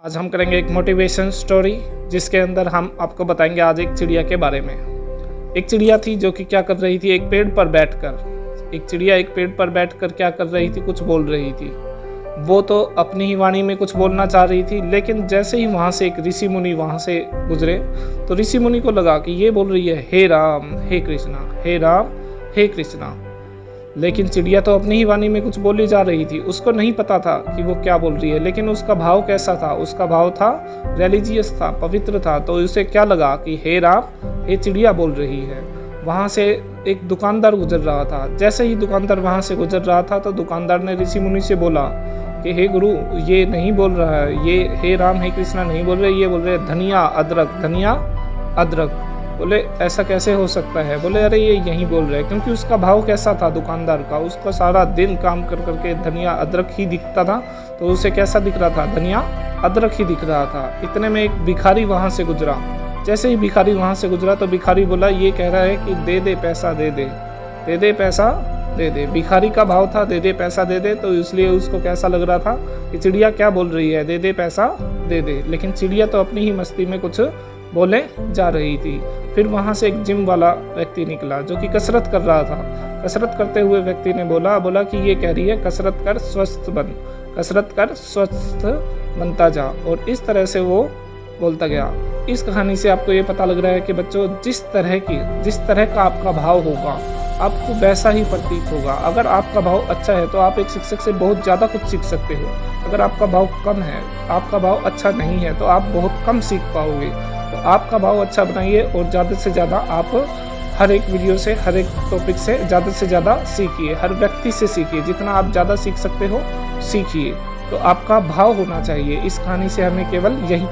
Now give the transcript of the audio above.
आज हम करेंगे एक मोटिवेशन स्टोरी जिसके अंदर हम आपको बताएंगे आज एक चिड़िया के बारे में। एक चिड़िया थी जो कि क्या कर रही थी, एक पेड़ पर बैठकर एक चिड़िया एक पेड़ पर बैठकर क्या कर रही थी, कुछ बोल रही थी। वो तो अपनी ही वाणी में कुछ बोलना चाह रही थी, लेकिन जैसे ही वहाँ से एक ऋषि मुनि वहाँ से गुजरे तो ऋषि मुनि को लगा कि ये बोल रही है हे राम हे कृष्णा, हे राम हे कृष्णा। लेकिन चिड़िया तो अपनी ही वाणी में कुछ बोली जा रही थी, उसको नहीं पता था कि वो क्या बोल रही है। लेकिन उसका भाव कैसा था, उसका भाव था रिलीजियस था, पवित्र था। तो उसे क्या लगा कि हे राम हे चिड़िया बोल रही है। वहाँ से एक दुकानदार गुजर रहा था। जैसे ही दुकानदार वहाँ से गुजर रहा था तो दुकानदार ने ऋषि मुनि से बोला कि हे गुरु, ये नहीं बोल रहा है, ये हे राम हे कृष्णा नहीं बोल रहे, ये बोल रहे धनिया अदरक, धनिया अदरक। बोले ऐसा कैसे हो सकता है? बोले अरे ये यहीं बोल रहे हैं। क्योंकि उसका भाव कैसा था दुकानदार का, उसको सारा दिन काम कर करके धनिया अदरक ही दिखता था, तो उसे कैसा दिख रहा था, धनिया अदरक ही दिख रहा था। इतने में एक भिखारी वहाँ से गुजरा। जैसे ही भिखारी वहाँ से गुजरा तो भिखारी बोला ये कह रहा है कि दे दे पैसा दे दे, दे दे पैसा दे दे। भिखारी का भाव था दे दे पैसा दे दे, तो इसलिए उसको कैसा लग रहा था कि चिड़िया क्या बोल रही है, दे दे पैसा दे दे। लेकिन चिड़िया तो अपनी ही मस्ती में कुछ बोले जा रही थी। फिर वहाँ से एक जिम वाला व्यक्ति निकला जो कि कसरत कर रहा था। कसरत करते हुए व्यक्ति ने बोला कि ये कह रही है कसरत कर स्वस्थ बन, कसरत कर स्वस्थ बनता जा। और इस तरह से वो बोलता गया। इस कहानी से आपको ये पता लग रहा है कि बच्चों जिस तरह का आपका भाव होगा आपको वैसा ही प्रतीत होगा। अगर आपका भाव अच्छा है तो आप एक शिक्षक से बहुत ज़्यादा कुछ सीख सकते हो। अगर आपका भाव कम है, आपका भाव अच्छा नहीं है, तो आप बहुत कम सीख पाओगे। तो आपका भाव अच्छा बनाइए और ज़्यादा से ज़्यादा आप हर एक वीडियो से, हर एक टॉपिक से ज़्यादा सीखिए, हर व्यक्ति से सीखिए। जितना आप ज़्यादा सीख सकते हो सीखिए। तो आपका भाव होना चाहिए। इस कहानी से हमें केवल यही